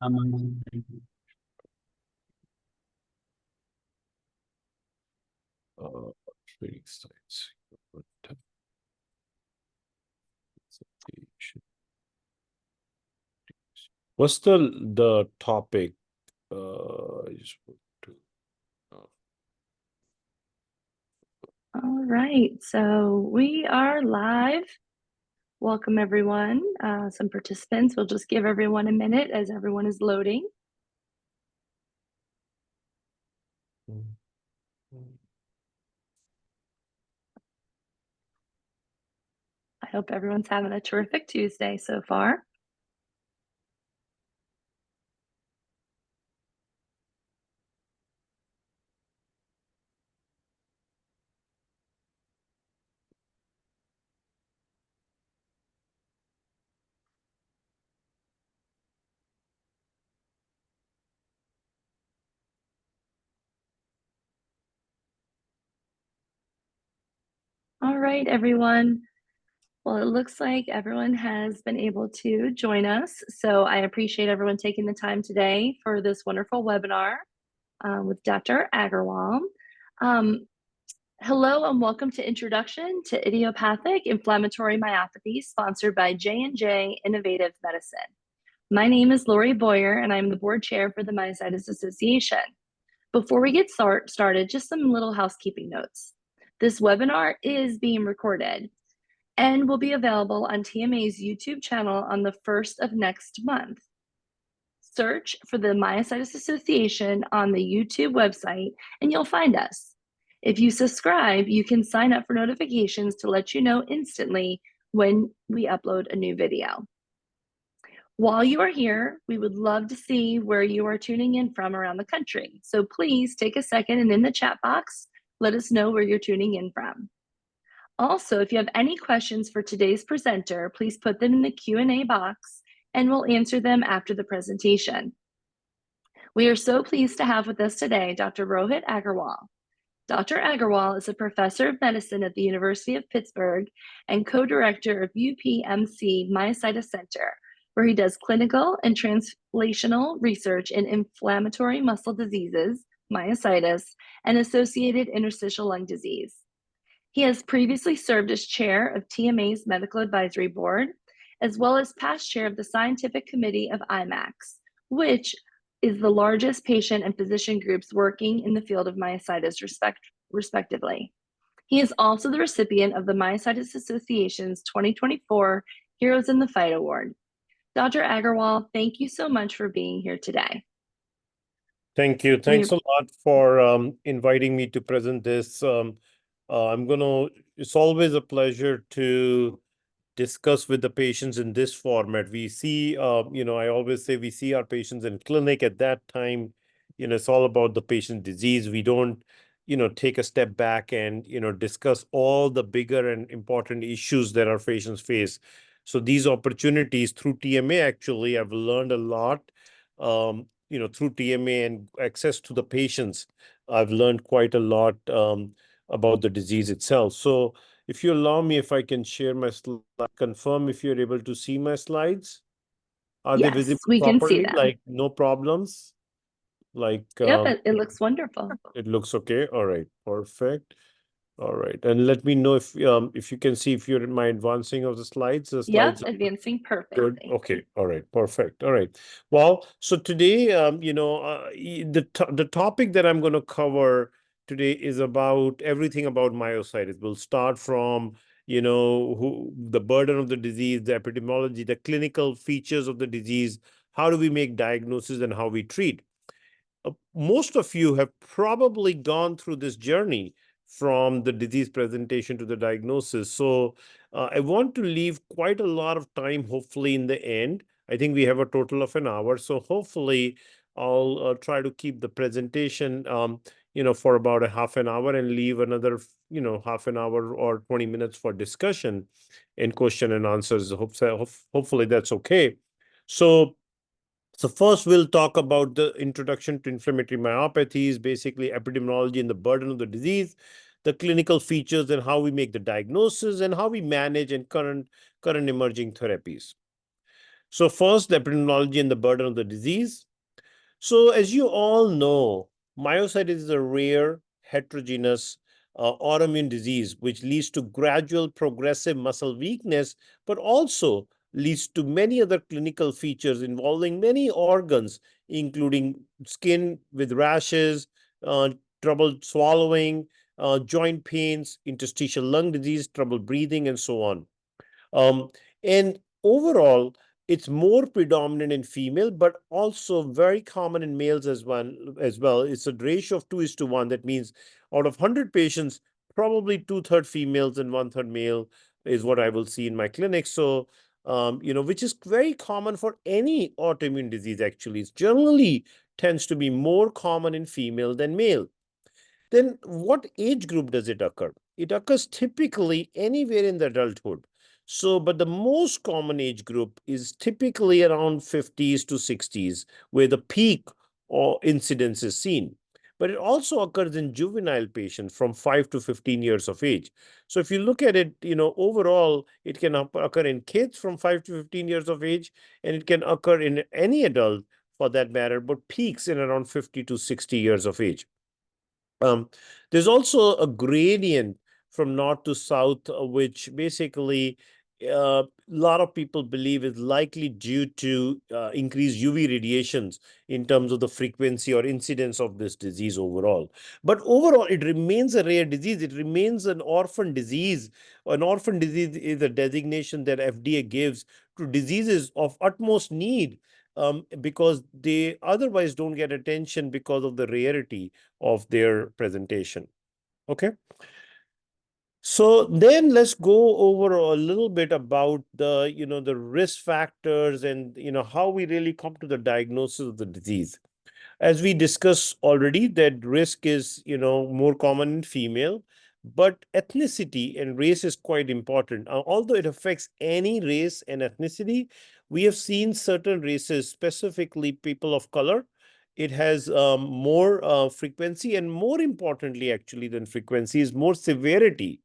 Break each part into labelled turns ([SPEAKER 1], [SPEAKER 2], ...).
[SPEAKER 1] Thank you. Training sites. What's the topic? I just want to,
[SPEAKER 2] All right, so we are live. Welcome, everyone. Some participants. We'll just give everyone a minute as everyone is loading. I hope everyone's having a terrific Tuesday so far. All right, everyone. Well, it looks like everyone has been able to join us. So I appreciate everyone taking the time today for this wonderful webinar with Dr. Aggarwal. Hello and welcome to Introduction to Idiopathic Inflammatory Myopathies, sponsored by J&J Innovative Medicine. My name is Lori Boyer, and I'm the board chair for the Myositis Association. Before we get started, just some little housekeeping notes. This webinar is being recorded and will be available on TMA's YouTube channel on the 1st of next month. Search for the Myositis Association on the YouTube website and you'll find us. If you subscribe, you can sign up for notifications to let you know instantly when we upload a new video. While you are here, we would love to see where you are tuning in from around the country. So please take a second and in the chat box, let us know where you're tuning in from. Also, if you have any questions for today's presenter, please put them in the Q&A box and we'll answer them after the presentation. We are so pleased to have with us today Dr. Rohit Aggarwal. Dr. Aggarwal is a professor of medicine at the University of Pittsburgh and co-director of UPMC Myositis Center, where he does clinical and translational research in inflammatory muscle diseases, myositis, and associated interstitial lung disease. He has previously served as chair of TMA's Medical Advisory Board, as well as past chair of the Scientific Committee of IMAX, which is the largest patient and physician groups working in the field of myositis, respectively. He is also the recipient of the Myositis Association's 2024 Heroes in the Fight Award. Dr. Aggarwal, thank you so much for being here today.
[SPEAKER 1] Thank you. Thanks a lot for inviting me to present this. It's always a pleasure to discuss with the patients in this format. We see, I always say we see our patients in clinic. At that time, it's all about the patient disease. We don't, take a step back and, discuss all the bigger and important issues that our patients face. So these opportunities through TMA, actually, I've learned a lot, through TMA and access to the patients. I've learned quite a lot about the disease itself. So if you allow me, if I can share my slide, confirm if you're able to see my slides. Are they visible
[SPEAKER 2] we
[SPEAKER 1] properly?
[SPEAKER 2] Can see them.
[SPEAKER 1] Like no problems? Like
[SPEAKER 2] yep, it looks wonderful.
[SPEAKER 1] It looks okay. All right, perfect. All right, and let me know if you can see if you're in my advancing of the slides. The slides
[SPEAKER 2] yep, advancing perfectly.
[SPEAKER 1] good. Okay. All right. Perfect. All right. Well, so today, the topic that I'm going to cover today is about everything about myositis. We'll start from, the burden of the disease, the epidemiology, the clinical features of the disease, how do we make diagnosis and how we treat. Most of you have probably gone through this journey from the disease presentation to the diagnosis. So I want to leave quite a lot of time, hopefully, in the end. I think we have a total of an hour. So hopefully, I'll try to keep the presentation, for about a half an hour and leave another, half an hour or 20 minutes for discussion and question and answers. Hopefully, that's okay. So first, we'll talk about the introduction to inflammatory myopathies, basically epidemiology and the burden of the disease, the clinical features and how we make the diagnosis, and how we manage and current emerging therapies. So first, the epidemiology and the burden of the disease. So as you all know, myositis is a rare, heterogeneous autoimmune disease which leads to gradual progressive muscle weakness, but also leads to many other clinical features involving many organs, including skin with rashes, uh, trouble swallowing, joint pains, interstitial lung disease, trouble breathing, and so on. Um, and overall, it's more predominant in female, but also very common in males as well. It's a ratio of 2:1. That means out of 100 patients, probably two-third females and one-third male is what I will see in my clinic. So, which is very common for any autoimmune disease, actually. It generally tends to be more common in female than male. Then what age group does it occur? It occurs typically anywhere in the adulthood. So, but the most common age group is typically around 50s to 60s, where the peak or incidence is seen. But it also occurs in juvenile patients from 5 to 15 years of age. So if you look at it, overall, it can occur in kids from 5 to 15 years of age, and it can occur in any adult for that matter, but peaks in around 50 to 60 years of age. Um, there's also a gradient from north to south, which basically a lot of people believe is likely due to increased UV radiations in terms of the frequency or incidence of this disease overall. But overall, it remains a rare disease. It remains an orphan disease. An orphan disease is a designation that FDA gives to diseases of utmost need, because they otherwise don't get attention because of the rarity of their presentation. Okay. So then let's go over a little bit about the risk factors and how we really come to the diagnosis of the disease. As we discussed already, that risk is more common in female, but ethnicity and race is quite important. Although it affects any race and ethnicity, we have seen certain races, specifically people of color, it has more frequency, and more importantly, actually, than frequency, is more severity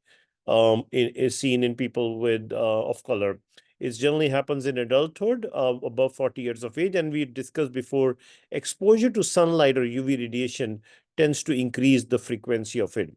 [SPEAKER 1] is seen in people with of color. It generally happens in adulthood, above 40 years of age. And we discussed before, exposure to sunlight or UV radiation tends to increase the frequency of it.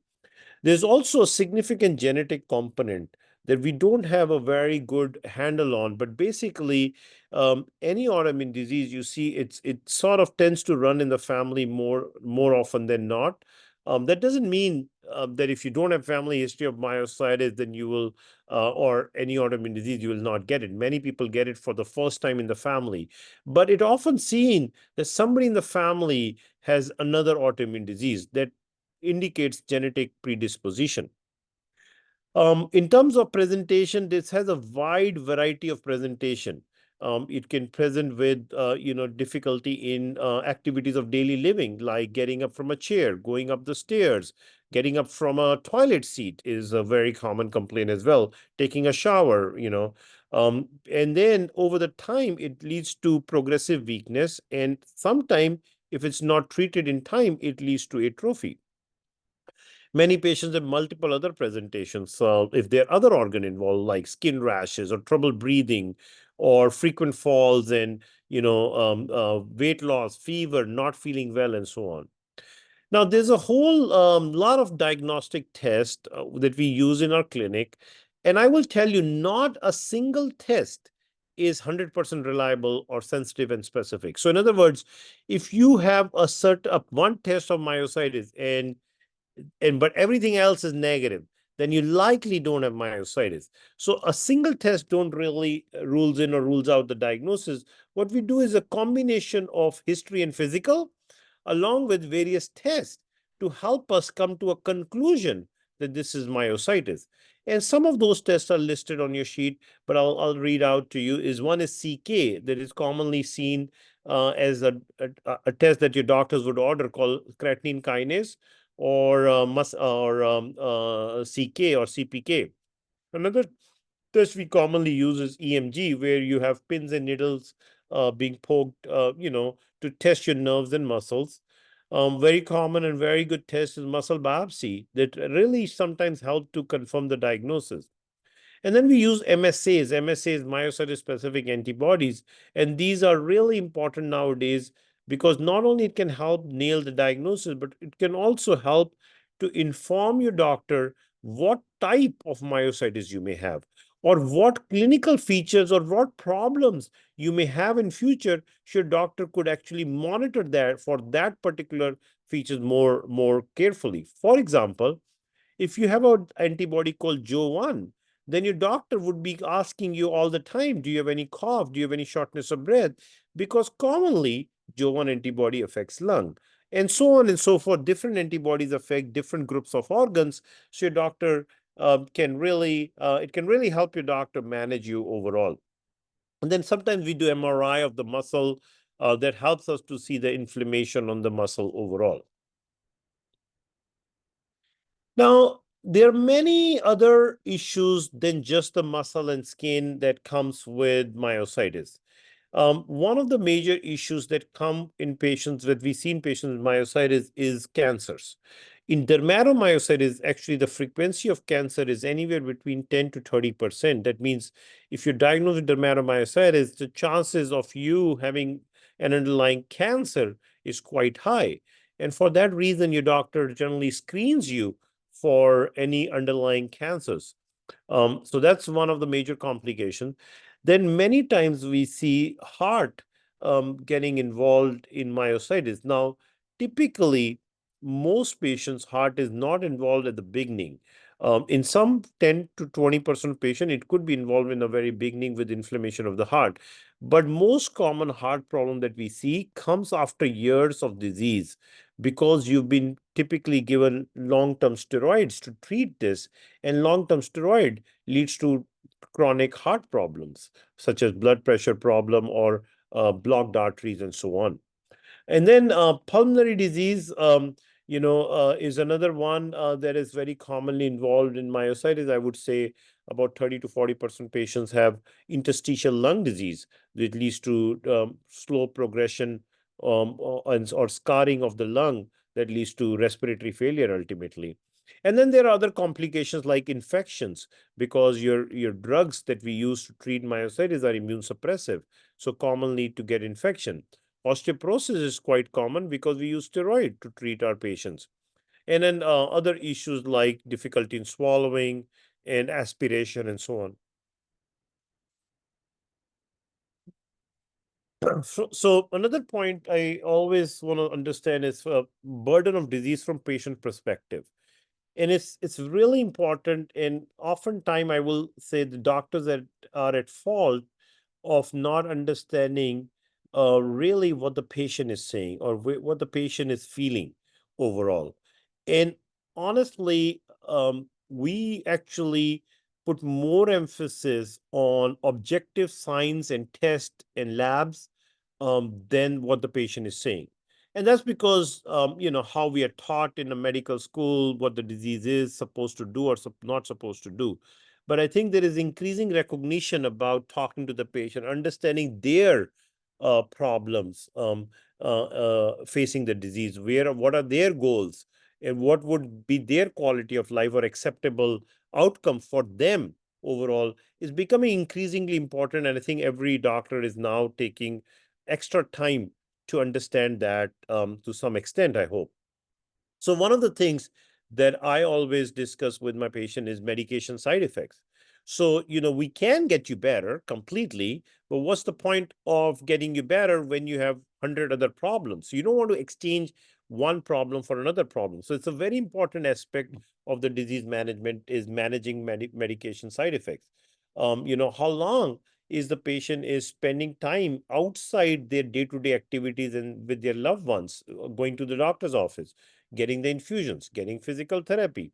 [SPEAKER 1] There's also a significant genetic component that we don't have a very good handle on, but basically, any autoimmune disease you see, it sort of tends to run in the family more often than not. That doesn't mean that if you don't have family history of myositis, then you will, or any autoimmune disease, you will not get it. Many people get it for the first time in the family, but it often seen that somebody in the family has another autoimmune disease that indicates genetic predisposition. In terms of presentation, this has a wide variety of presentation. It can present with, difficulty in activities of daily living, like getting up from a chair, going up the stairs, getting up from a toilet seat is a very common complaint as well. Taking a shower, and then over the time, it leads to progressive weakness, and sometime, if it's not treated in time, it leads to atrophy. Many patients have multiple other presentations. So if there are other organ involved, like skin rashes or trouble breathing, or frequent falls, and weight loss, fever, not feeling well, and so on. Now, there's a whole lot of diagnostic tests that we use in our clinic, and I will tell you, not a single test is 100% reliable or sensitive and specific. So, in other words, if you have a certain one test of myositis, but everything else is negative, then you likely don't have myositis. So a single test don't really rules in or rules out the diagnosis. What we do is a combination of history and physical, along with various tests, to help us come to a conclusion that this is myositis. And some of those tests are listed on your sheet, but I'll read out to you. One is CK, that is commonly seen as a test that your doctors would order, called creatinine kinase, or CK or CPK. Another test we commonly use is EMG, where you have pins and needles being poked, to test your nerves and muscles. Very common and very good test is muscle biopsy that really sometimes help to confirm the diagnosis. And then we use MSAs, myositis-specific antibodies. And these are really important nowadays because not only it can help nail the diagnosis, but it can also help to inform your doctor what type of myositis you may have, or what clinical features or what problems you may have in future. Your doctor could actually monitor that for that particular features more carefully. For example, if you have an antibody called Jo-1, then your doctor would be asking you all the time, do you have any cough? Do you have any shortness of breath? Because commonly, Jo-1 antibody affects lung. And so on and so forth. Different antibodies affect different groups of organs. So your doctor it can really help your doctor manage you overall. And then sometimes we do MRI of the muscle that helps us to see the inflammation on the muscle overall. Now, there are many other issues than just the muscle and skin that comes with myositis. One of the major issues that come in patients that we see in patients with myositis is cancers. In dermatomyositis, actually, the frequency of cancer is anywhere between 10 to 30%. That means if you're diagnosed with dermatomyositis, the chances of you having an underlying cancer is quite high. And for that reason, your doctor generally screens you for any underlying cancers. So that's one of the major complications. Then many times we see heart getting involved in myositis. Now, typically, most patients' heart is not involved at the beginning. In some 10 to 20% of patients, it could be involved in the very beginning with inflammation of the heart. But most common heart problem that we see comes after years of disease because you've been typically given long-term steroids to treat this, and long-term steroid leads to chronic heart problems such as blood pressure problem or blocked arteries and so on. And then pulmonary disease, is another one that is very commonly involved in myositis. I would say about 30 to 40% patients have interstitial lung disease that leads to slow progression or scarring of the lung that leads to respiratory failure ultimately. And then there are other complications like infections because your drugs that we use to treat myositis are immune suppressive, so commonly to get infection. Osteoporosis is quite common because we use steroid to treat our patients. And then other issues like difficulty in swallowing and aspiration and so on. So another point I always want to understand is burden of disease from patient perspective. And it's really important. And oftentimes I will say the doctors that are at fault of not understanding really what the patient is saying or what the patient is feeling overall. And honestly, we actually put more emphasis on objective signs and tests and labs than what the patient is saying. And that's because, how we are taught in a medical school, what the disease is supposed to do or not supposed to do. But I think there is increasing recognition about talking to the patient, understanding their problems facing the disease, what are their goals, and what would be their quality of life or acceptable outcome for them overall is becoming increasingly important. And I think every doctor is now taking extra time to understand that to some extent, I hope. So one of the things that I always discuss with my patient is medication side effects. So, we can get you better completely, but what's the point of getting you better when you have 100 other problems? So you don't want to exchange one problem for another problem. So it's a very important aspect of the disease management is managing medication side effects. How long is the patient is spending time outside their day-to-day activities and with their loved ones, going to the doctor's office, getting the infusions, getting physical therapy.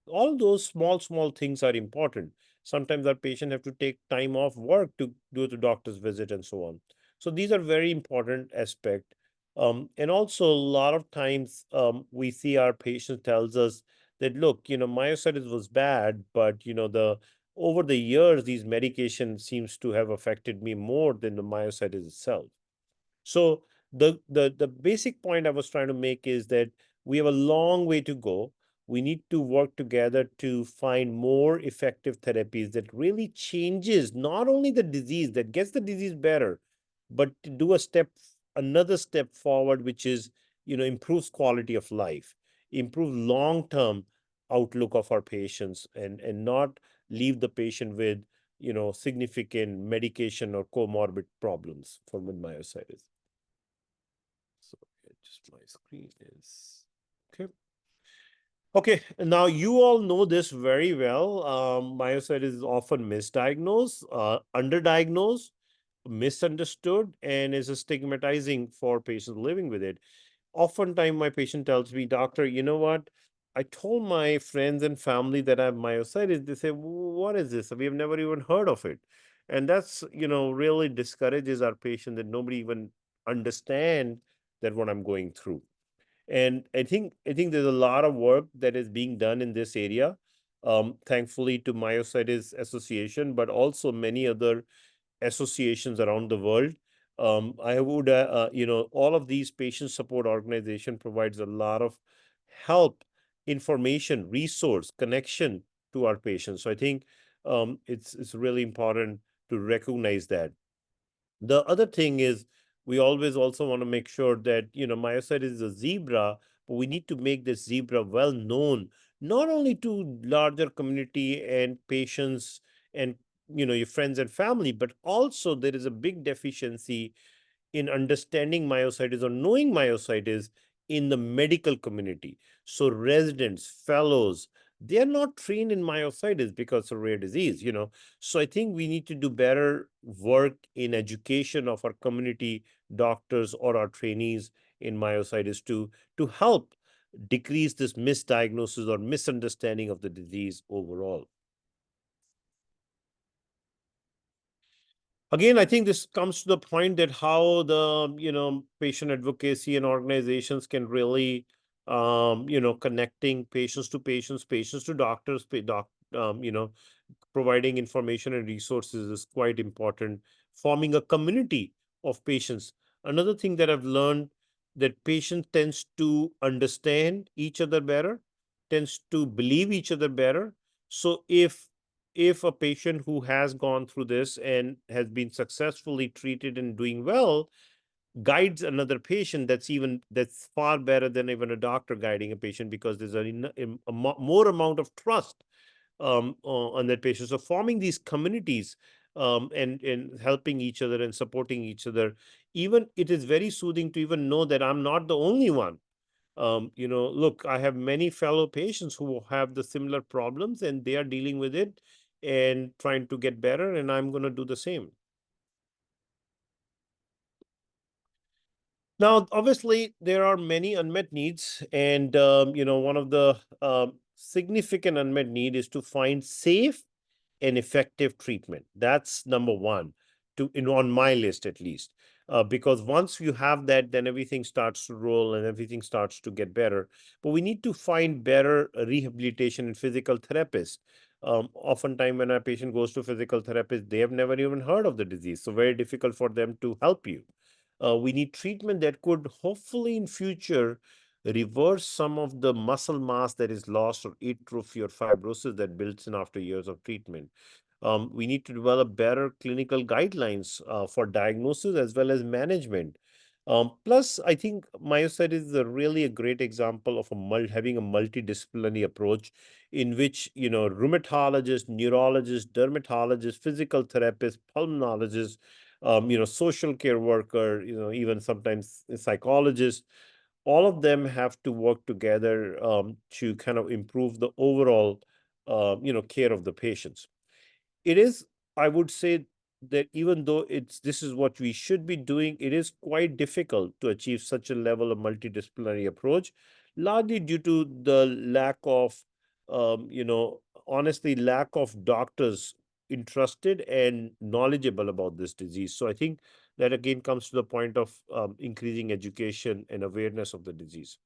[SPEAKER 1] All those small things are important. Sometimes our patient have to take time off work to do the doctor's visit and so on. So these are very important aspect. And also a lot of times we see our patient tells us that, look, myositis was bad, but the over the years, these medications seems to have affected me more than the myositis itself. So the basic point I was trying to make is that we have a long way to go. we need to work together to find more effective therapies that really changes not only the disease, that gets the disease better, but to do another step forward, which is, improves quality of life, improve long-term outlook of our patients, and not leave the patient with, significant medication or comorbid problems for with myositis. So just my screen is okay. Okay, now you all know this very well. Myositis is often misdiagnosed, underdiagnosed, misunderstood, and is a stigmatizing for patients living with it. Oftentimes, my patient tells me, "Doctor, you know what? I told my friends and family that I have myositis." They say, "What is this? We have never even heard of it." And that's, really discourages our patient that nobody even understand that what I'm going through. And I think there's a lot of work that is being done in this area, thankfully to Myositis Association, but also many other associations around the world. I would, all of these patient support organization provides a lot of help, information, resource, connection to our patients. So I think it's really important to recognize that. The other thing is we always also want to make sure that, myositis is a zebra, but we need to make this zebra well known, not only to larger community and patients and, your friends and family, but also there is a big deficiency in understanding myositis or knowing myositis in the medical community. So residents, fellows, they are not trained in myositis because it's a rare disease. So I think we need to do better work in education of our community doctors or our trainees in myositis to help decrease this misdiagnosis or misunderstanding of the disease overall. Again, I think this comes to the point that how the, patient advocacy and organizations can really, connecting patients to patients, patients to doctors, providing information and resources is quite important. Forming a community of patients. Another thing that I've learned, that patient tends to understand each other better, tends to believe each other better. So if a patient who has gone through this and has been successfully treated and doing well guides another patient, that's far better than even a doctor guiding a patient, because there's more amount of trust on that patient. So forming these communities, and helping each other and supporting each other, even it is very soothing to even know that I'm not the only one. Look, I have many fellow patients who have the similar problems and they are dealing with it and trying to get better, and I'm going to do the same. Now, obviously, there are many unmet needs, and one of the significant unmet need is to find safe and effective treatment. That's number one, on my list at least, because once you have that, then everything starts to roll and everything starts to get better. But we need to find better rehabilitation and physical therapists. Oftentimes, when a patient goes to physical therapist, they have never even heard of the disease, so very difficult for them to help you. We need treatment that could hopefully in future reverse some of the muscle mass that is lost, or atrophy or fibrosis that builds in after years of treatment. We need to develop better clinical guidelines for diagnosis as well as management. Plus, I think myositis is really a great example of having a multidisciplinary approach in which, rheumatologists, neurologists, dermatologists, physical therapists, pulmonologists, social care worker, even sometimes psychologists, all of them have to work together to kind of improve the overall, care of the patients. It is, I would say, that even though this is what we should be doing, it is quite difficult to achieve such a level of multidisciplinary approach, largely due to the lack of, honestly, lack of doctors interested and knowledgeable about this disease. So I think that again comes to the point of increasing education and awareness of the disease.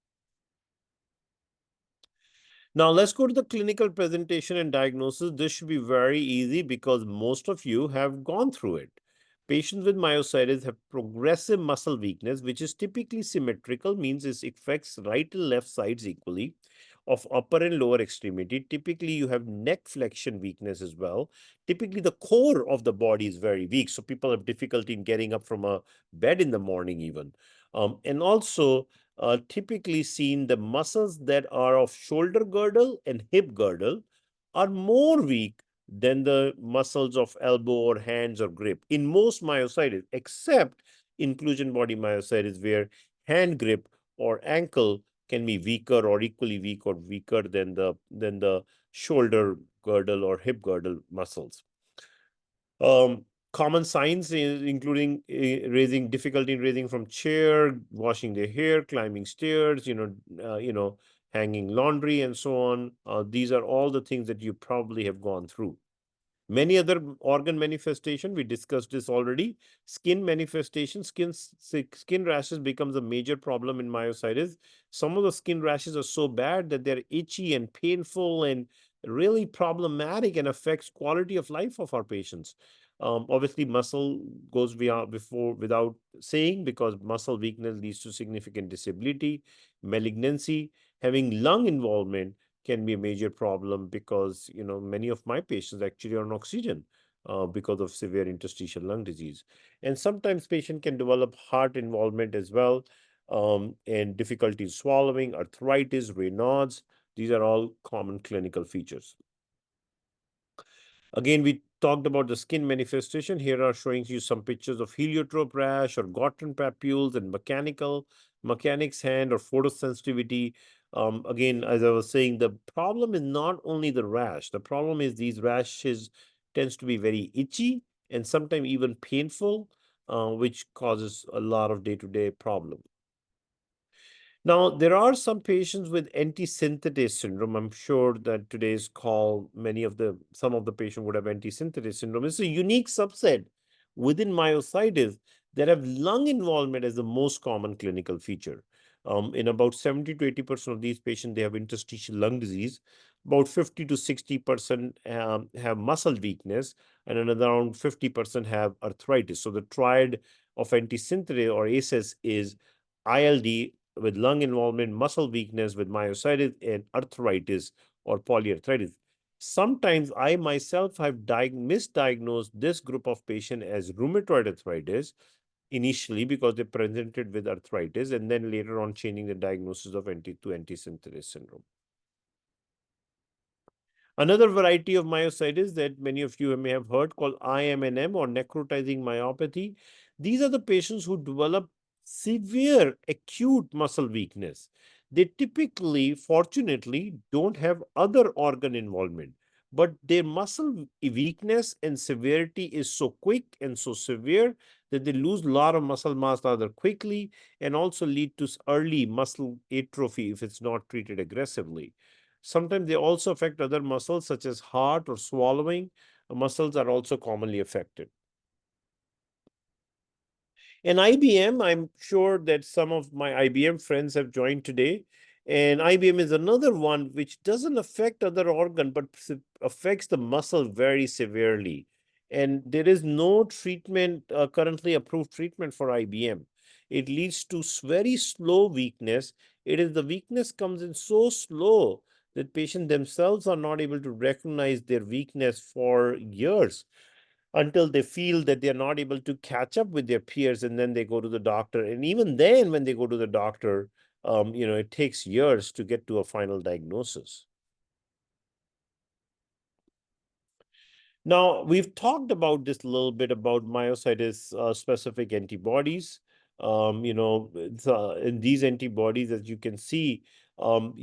[SPEAKER 1] Now let's go to the clinical presentation and diagnosis. This should be very easy because most of you have gone through it. Patients with myositis have progressive muscle weakness, which is typically symmetrical, means it affects right and left sides equally. of upper and lower extremity. Typically, you have neck flexion weakness as well. Typically, the core of the body is very weak. So people have difficulty in getting up from a bed in the morning even. And also, typically seen the muscles that are of shoulder girdle and hip girdle are more weak than the muscles of elbow or hands or grip in most myositis, except inclusion body myositis, where hand grip or ankle can be weaker or equally weak or weaker than the shoulder girdle or hip girdle muscles. Um, Common signs including raising difficulty in raising from chair, washing their hair, climbing stairs, hanging laundry, and so on. These are all the things that you probably have gone through. Many other organ manifestation, we discussed this already. Skin manifestation, skin rashes becomes a major problem in myositis. Some of the skin rashes are so bad that they're itchy and painful and really problematic and affects quality of life of our patients. Obviously, muscle goes before without saying, because muscle weakness leads to significant disability, malignancy. Having lung involvement can be a major problem, because many of my patients actually are on oxygen because of severe interstitial lung disease. And sometimes patient can develop heart involvement as well, and difficulty swallowing, arthritis, Raynaud's. These are all common clinical features. Again, we talked about the skin manifestation. Here are showing you some pictures of heliotrope rash or Gottron papules and mechanics hand or photosensitivity. Again, as I was saying, the problem is not only the rash. The problem is these rashes tends to be very itchy and sometimes even painful, which causes a lot of day-to-day problem. Now, there are some patients with anti-synthetase syndrome. I'm sure that today's call, some of the patients would have anti-synthetase syndrome. It's a unique subset within myositis that have lung involvement as the most common clinical feature. In about 70 to 80% of these patients, they have interstitial lung disease. About 50 to 60% have muscle weakness, and another around 50% have arthritis. So the triad of anti-synthetase or ACEs is ILD with lung involvement, muscle weakness with myositis, and arthritis or polyarthritis. Sometimes I myself have misdiagnosed this group of patients as rheumatoid arthritis initially, because they presented with arthritis, and then later on changing the diagnosis of anti-synthetase syndrome. Another variety of myositis that many of you may have heard, called IMNM or necrotizing myopathy. These are the patients who develop severe acute muscle weakness. They typically, fortunately, don't have other organ involvement, but their muscle weakness and severity is so quick and so severe that they lose a lot of muscle mass rather quickly, and also lead to early muscle atrophy if it's not treated aggressively. Sometimes they also affect other muscles such as heart or swallowing. Muscles are also commonly affected. And IBM, I'm sure that some of my IBM friends have joined today. And IBM is another one which doesn't affect other organ, but affects the muscle very severely. And there is no treatment, currently approved treatment for IBM. It leads to very slow weakness. It is the weakness comes in so slow that patients themselves are not able to recognize their weakness for years, until they feel that they're not able to catch up with their peers, and then they go to the doctor. And even then, when they go to the doctor, it takes years to get to a final diagnosis. Now, we've talked about this a little bit about myositis specific antibodies. In these antibodies, as you can see, on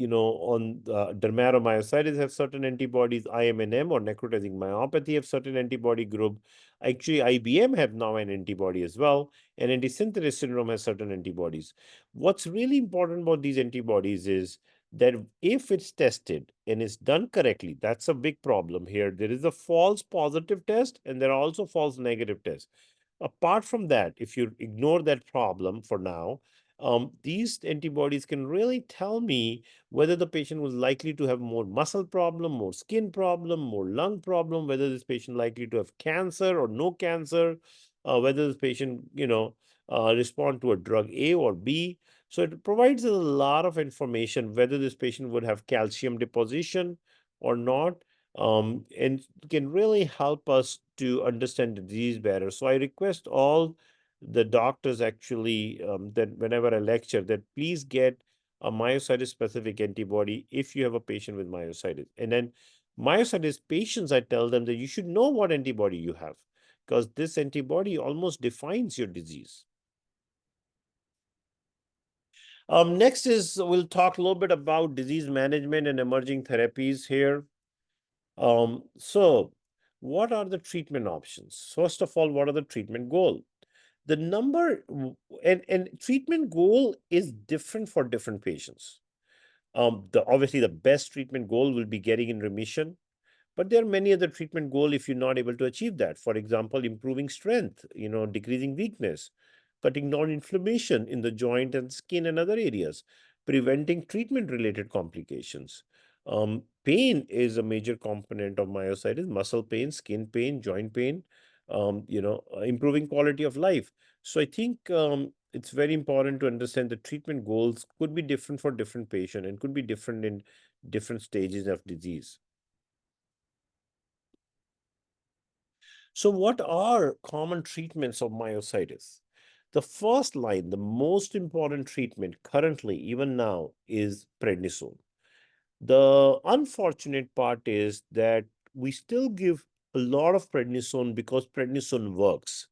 [SPEAKER 1] dermatomyositis have certain antibodies, IMNM or necrotizing myopathy have certain antibody group. Actually, IBM have now an antibody as well, and antisynthetase syndrome has certain antibodies. What's really important about these antibodies is that if it's tested and it's done correctly, that's a big problem here. There is a false positive test and there are also false negative tests. Apart from that, if you ignore that problem for now, these antibodies can really tell me whether the patient was likely to have more muscle problem, more skin problem, more lung problem, whether this patient likely to have cancer or no cancer, whether this patient, respond to a drug A or B. So it provides a lot of information whether this patient would have calcium deposition or not, and can really help us to understand the disease better. So I request all the doctors actually that whenever I lecture that please get a myositis specific antibody if you have a patient with myositis. And then myositis patients, I tell them that you should know what antibody you have because this antibody almost defines your disease. Next is we'll talk a little bit about disease management and emerging therapies here. So what are the treatment options? First of all, what are the treatment goal? The number and treatment goal is different for different patients. Obviously the best treatment goal will be getting in remission, but there are many other treatment goals if you're not able to achieve that. For example, improving strength, decreasing weakness, cutting down inflammation in the joint and skin and other areas, preventing treatment-related complications. Pain is a major component of myositis: muscle pain, skin pain, joint pain. Improving quality of life. So I think it's very important to understand the treatment goals could be different for different patient and could be different in different stages of disease. So, what are common treatments of myositis? The first line, the most important treatment currently, even now, is prednisone. The unfortunate part is that we still give a lot of prednisone because prednisone works.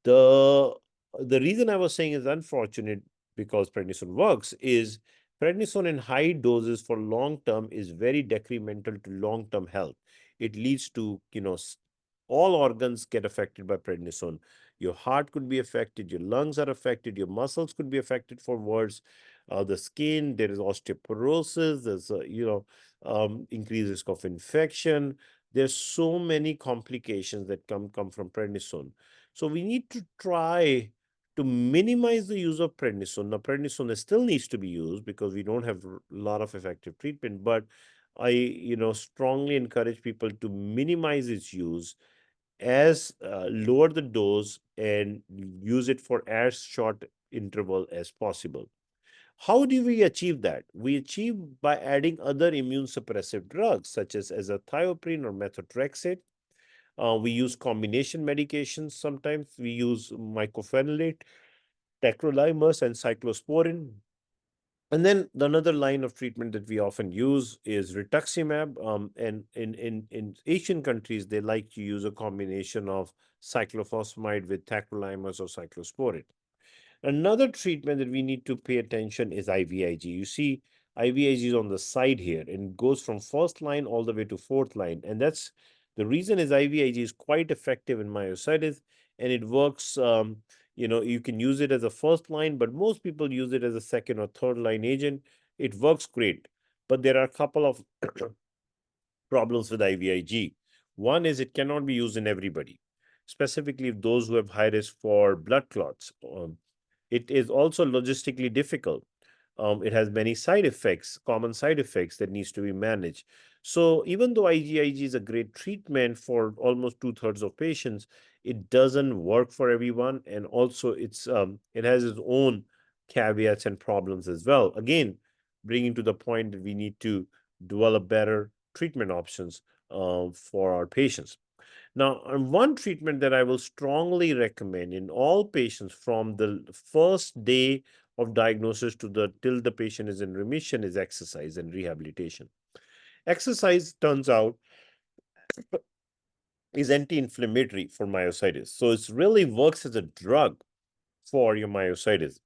[SPEAKER 1] The the reason I was saying is unfortunate because prednisone works is prednisone in high doses for long term is very detrimental to long term health. It leads to, all organs get affected by prednisone. Your heart could be affected, your lungs are affected, your muscles could be affected for worse. The skin, there is osteoporosis, there's increased risk of infection. There's so many complications that come from prednisone. So we need to try to minimize the use of prednisone. Now, prednisone still needs to be used because we don't have a lot of effective treatment, but I, strongly encourage people to minimize its use as lower the dose and use it for as short interval as possible. How do we achieve that? We achieve by adding other immune suppressive drugs such as azathioprine or methotrexate. We use combination medications. Sometimes we use mycophenolate, tacrolimus, and cyclosporin. And then another line of treatment that we often use is rituximab. And in Asian countries, they like to use a combination of cyclophosphamide with tacrolimus or cyclosporin. Another treatment that we need to pay attention is IVIG. You see, IVIG is on the side here and goes from first line all the way to fourth line. And that's the reason is IVIG is quite effective in myositis and it works. You can use it as a first line, but most people use it as a second or third line agent. It works great, but there are a couple of problems with IVIG. One is it cannot be used in everybody, specifically those who have high risk for blood clots. It is also logistically difficult. It has many side effects, common side effects that needs to be managed. So even though IVIG is a great treatment for almost two-thirds of patients, it doesn't work for everyone, and also it has its own caveats and problems as well. Again, bringing to the point that we need to develop better treatment options for our patients. Now, one treatment that I will strongly recommend in all patients from the first day of diagnosis to the till the patient is in remission is exercise and rehabilitation. Exercise turns out is anti-inflammatory for myositis. So it really works as a drug for your myositis.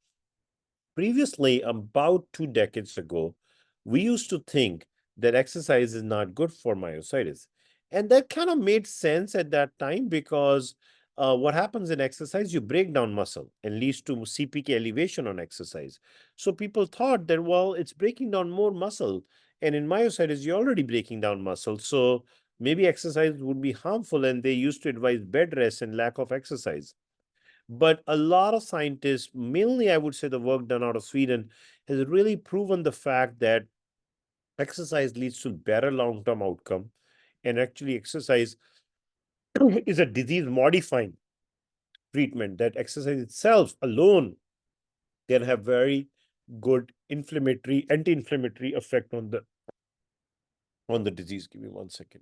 [SPEAKER 1] Previously, about 2 decades ago, we used to think that exercise is not good for myositis. And that kind of made sense at that time because what happens in exercise, you break down muscle and leads to CPK elevation on exercise. So people thought that, well, it's breaking down more muscle. And in myositis, you're already breaking down muscle. So maybe exercise would be harmful. And they used to advise bed rest and lack of exercise. But a lot of scientists, mainly I would say the work done out of Sweden, has really proven the fact that exercise leads to better long-term outcome. And actually, exercise is a disease modifying treatment. That exercise itself alone can have very good anti-inflammatory effect on the disease. Give me 1 second.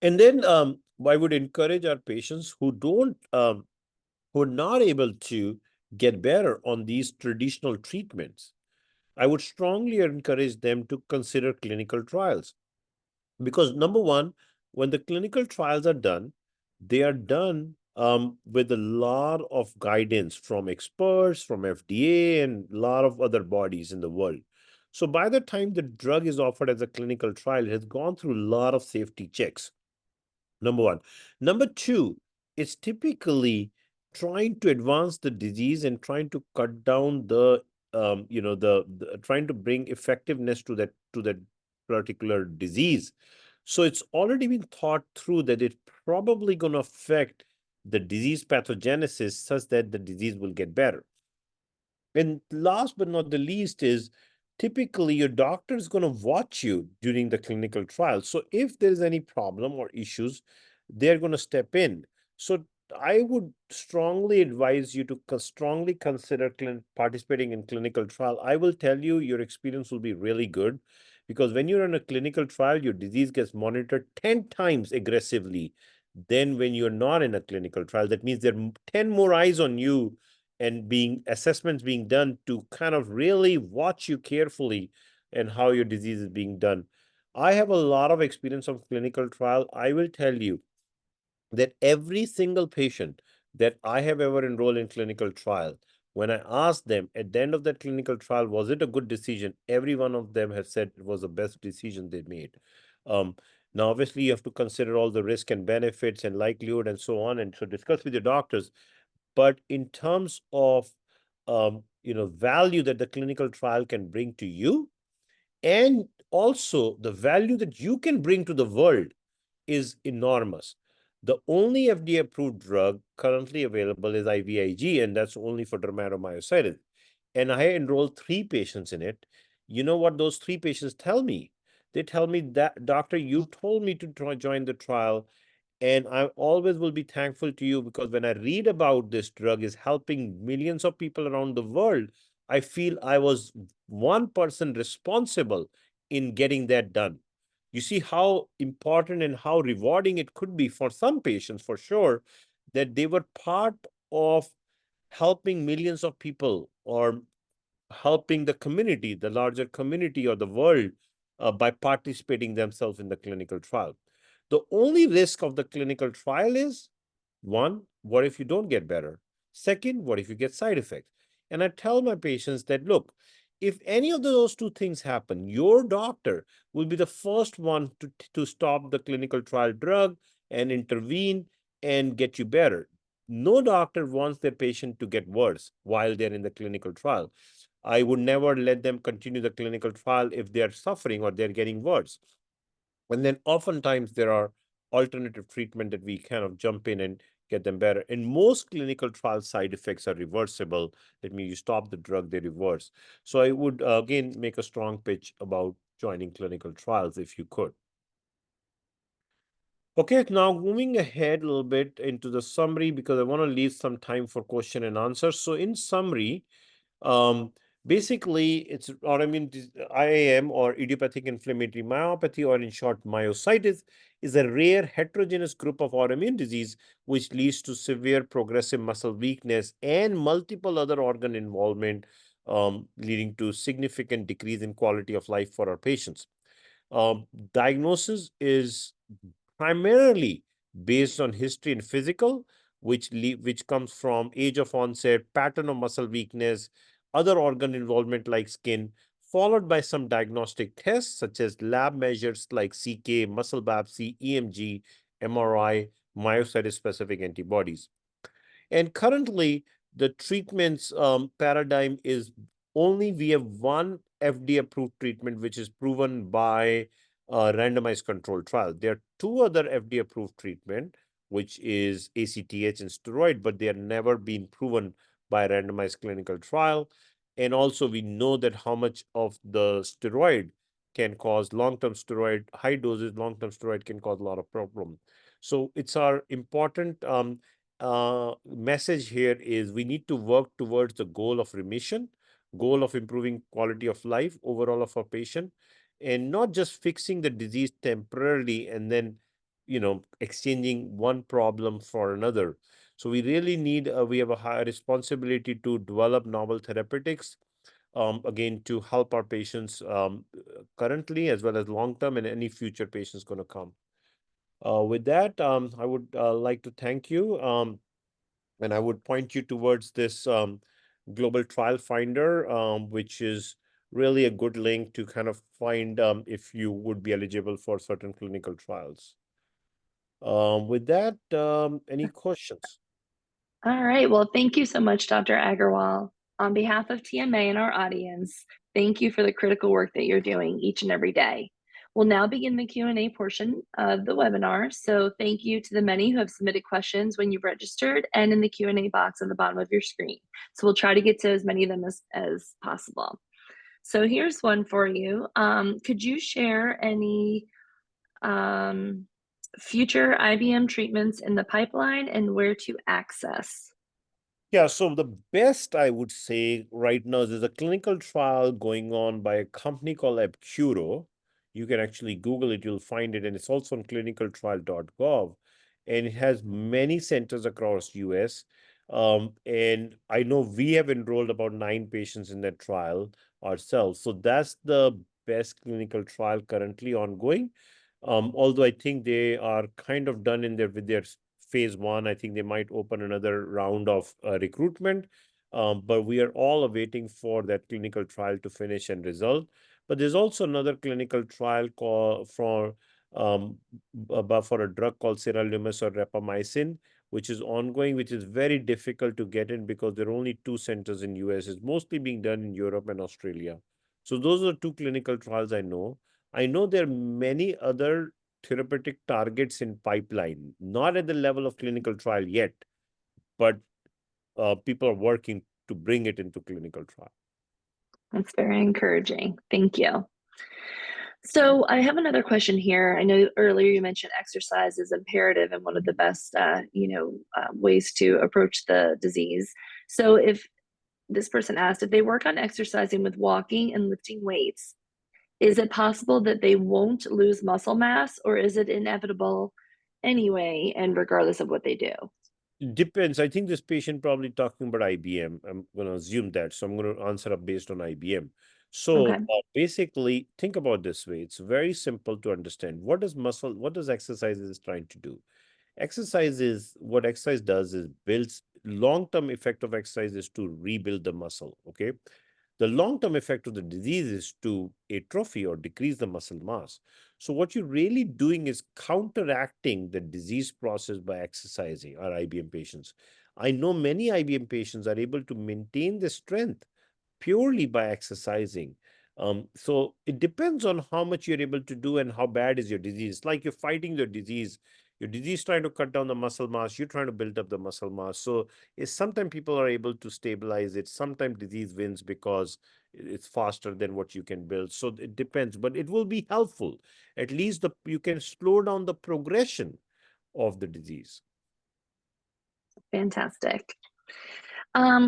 [SPEAKER 1] And then I would encourage our patients who are not able to get better on these traditional treatments. I would strongly encourage them to consider clinical trials. Because number one, when the clinical trials are done, they are done with a lot of guidance from experts, from FDA, and a lot of other bodies in the world. So by the time the drug is offered as a clinical trial, it has gone through a lot of safety checks. Number one. Number two, it's typically trying to advance the disease and trying to cut down the trying to bring effectiveness to that particular disease. So it's already been thought through that it's probably going to affect the disease pathogenesis such that the disease will get better. And last but not the least is typically your doctor is going to watch you during the clinical trial. So if there's any problem or issues, they're going to step in. So I would strongly advise you to strongly consider participating in clinical trial. I will tell you your experience will be really good because when you're in a clinical trial, your disease gets monitored 10 times aggressively than when you're not in a clinical trial. That means there are 10 more eyes on you and assessments being done to kind of really watch you carefully and how your disease is being done. I have a lot of experience of clinical trial. I will tell you that every single patient that I have ever enrolled in clinical trial, when I asked them at the end of that clinical trial, was it a good decision? Every one of them have said it was the best decision they made. Um, Now, obviously, you have to consider all the risk and benefits and likelihood and so on, and so discuss with your doctors. But in terms of value that the clinical trial can bring to you, and also the value that you can bring to the world is enormous. The only FDA approved drug currently available is IVIG, and that's only for dermatomyositis. And I enrolled 3 patients in it. You know what those 3 patients tell me? They tell me that, doctor, you told me to join the trial, and I always will be thankful to you because when I read about this drug is helping millions of people around the world, I feel I was one person responsible in getting that done. You see how important and how rewarding it could be for some patients, for sure, that they were part of helping millions of people or helping the community, the larger community or the world, by participating themselves in the clinical trial. The only risk of the clinical trial is one, what if you don't get better? Second, what if you get side effects? And I tell my patients that, look, if any of those 2 things happen, your doctor will be the first one to stop the clinical trial drug and intervene and get you better. No doctor wants their patient to get worse while they're in the clinical trial. I would never let them continue the clinical trial if they're suffering or they're getting worse. And then oftentimes there are alternative treatment that we kind of jump in and get them better. And most clinical trial side effects are reversible. That means you stop the drug, they reverse. So I would again make a strong pitch about joining clinical trials if you could. Okay, now moving ahead a little bit into the summary because I want to leave some time for question and answer. So in summary, um, basically, it's autoimmune IAM or idiopathic inflammatory myopathy, or in short, myositis, is a rare heterogeneous group of autoimmune disease which leads to severe progressive muscle weakness and multiple other organ involvement, leading to significant decrease in quality of life for our patients. Diagnosis is primarily based on history and physical, which comes from age of onset, pattern of muscle weakness, other organ involvement like skin, followed by some diagnostic tests such as lab measures like CK, muscle biopsy, EMG, MRI, myositis-specific antibodies. And currently, the treatments paradigm is only we have one FDA-approved treatment, which is proven by a randomized controlled trial. There are 2 other FDA-approved treatment, which is ACTH and steroid, but they have never been proven by a randomized clinical trial. And also, we know that how much of the steroid can cause long-term steroid, high doses, long-term steroid can cause a lot of problem. So it's our important message here is we need to work towards the goal of remission, goal of improving quality of life overall of our patient, and not just fixing the disease temporarily and then, exchanging one problem for another. So we really need, we have a high responsibility to develop novel therapeutics, again, to help our patients currently as well as long term and any future patients going to come. With that, I would like to thank you, and I would point you towards this global trial finder, which is really a good link to kind of find if you would be eligible for certain clinical trials. With that, any questions?
[SPEAKER 2] All right. Well, thank you so much, Dr. Aggarwal. On behalf of TMA and our audience, thank you for the critical work that you're doing each and every day. We'll now begin the Q&A portion of the webinar. So thank you to the many who have submitted questions when you've registered and in the Q&A box on the bottom of your screen. So we'll try to get to as many of them as possible. So here's one for you. Could you share any future IBM treatments in the pipeline and where to access?
[SPEAKER 1] Yeah, so the best I would say right now is there's a clinical trial going on by a company called Abcuro. You can actually Google it, you'll find it, and it's also on clinicaltrial.gov. And it has many centers across US. And I know we have enrolled about 9 patients in that trial ourselves. So that's the best clinical trial currently ongoing. Although I think they are kind of done in there with their phase 1. I think they might open another round of recruitment, but we are all awaiting for that clinical trial to finish and result. But there's also another clinical trial for a drug called sirolimus or rapamycin, which is ongoing, which is very difficult to get in because there are only 2 centers in US. It's mostly being done in Europe and Australia. So those are 2 clinical trials I know. I know there are many other therapeutic targets in pipeline, not at the level of clinical trial yet, but people are working to bring it into clinical trial.
[SPEAKER 2] That's very encouraging. Thank you. So I have another question here. I know earlier you mentioned exercise is imperative and one of the best, ways to approach the disease. So if this person asked if they work on exercising with walking and lifting weights, is it possible that they won't lose muscle mass, or is it inevitable anyway, and regardless of what they do?
[SPEAKER 1] It depends. I think this patient probably talking about IBM. I'm going to assume that. So I'm going to answer up based on IBM. So
[SPEAKER 2] Okay.
[SPEAKER 1] basically, think about this way. It's very simple to understand. What does exercise is trying to do? What exercise does is builds long-term effect of exercise is to rebuild the muscle. Okay. The long-term effect of the disease is to atrophy or decrease the muscle mass. So what you're really doing is counteracting the disease process by exercising our IBM patients. I know many IBM patients are able to maintain the strength purely by exercising. So it depends on how much you're able to do and how bad is your disease. Like you're fighting your disease trying to cut down the muscle mass, you're trying to build up the muscle mass. So sometimes people are able to stabilize it. Sometimes disease wins because it's faster than what you can build. So it depends, but it will be helpful. At least you can slow down the progression of the disease.
[SPEAKER 2] Fantastic.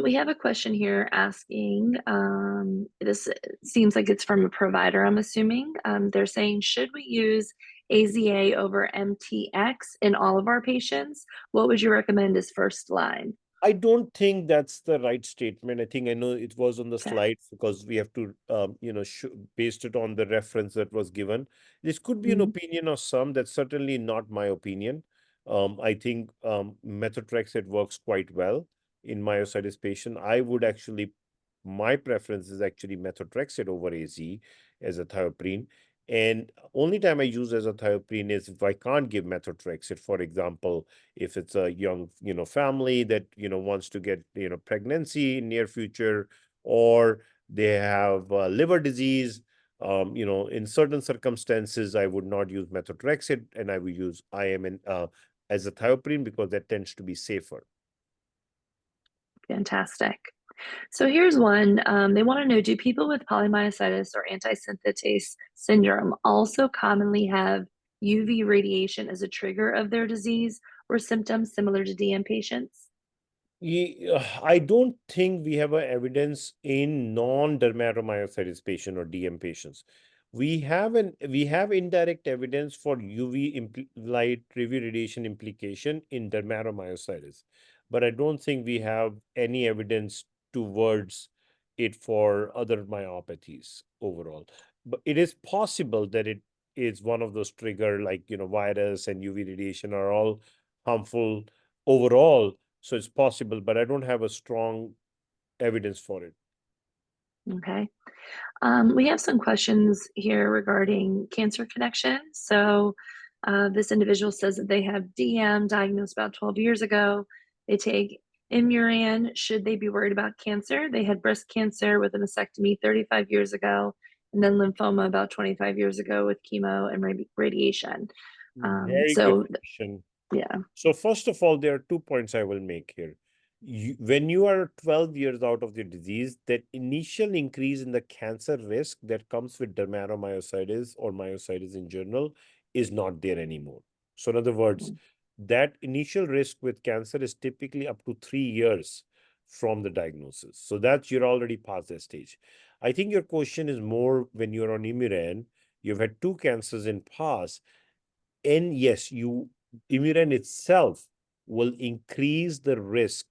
[SPEAKER 2] We have a question here asking, this seems like it's from a provider, I'm assuming. They're saying, should we use AZA over MTX in all of our patients? What would you recommend as first line?
[SPEAKER 1] I don't think that's the right statement. I know it was on the
[SPEAKER 2] Okay.
[SPEAKER 1] slide because we have to, based it on the reference that was given. This could be an
[SPEAKER 2] Mhm.
[SPEAKER 1] opinion of some. That's certainly not my opinion. I think methotrexate works quite well in myositis patient. My preference is actually methotrexate over AZ as a thioprine. And only time I use as a thioprine is if I can't give methotrexate. For example, if it's a young family that wants to get pregnancy in near future, or they have liver disease, in certain circumstances I would not use methotrexate and I will use IM as a thioprine because that tends to be safer.
[SPEAKER 2] Fantastic. So here's one. They want to know, do people with polymyositis or antisynthetase syndrome also commonly have UV radiation as a trigger of their disease or symptoms similar to DM patients?
[SPEAKER 1] I don't think we have a evidence in non-dermatomyositis patient or DM patients. We have indirect evidence for light UV radiation implication in dermatomyositis, but I don't think we have any evidence towards it for other myopathies overall. But it is possible that it is one of those trigger, like virus and UV radiation are all harmful overall, so it's possible, but I don't have a strong evidence for it.
[SPEAKER 2] Okay. We have some questions here regarding cancer connections. So, this individual says that they have DM diagnosed about 12 years ago. They take Imuran. Should they be worried about cancer? They had breast cancer with a mastectomy 35 years ago, and then lymphoma about 25 years ago with chemo and radiation.
[SPEAKER 1] Very good
[SPEAKER 2] So,
[SPEAKER 1] question.
[SPEAKER 2] yeah.
[SPEAKER 1] So first of all, there are 2 points I will make here. When you are 12 years out of the disease, that initial increase in the cancer risk that comes with dermatomyositis or myositis in general is not there anymore. So in other words, that initial risk with cancer is typically up to 3 years from the diagnosis. So that's you're already past that stage. I think your question is more when you're on Imuran, you've had two cancers in past, and yes, Imuran itself will increase the risk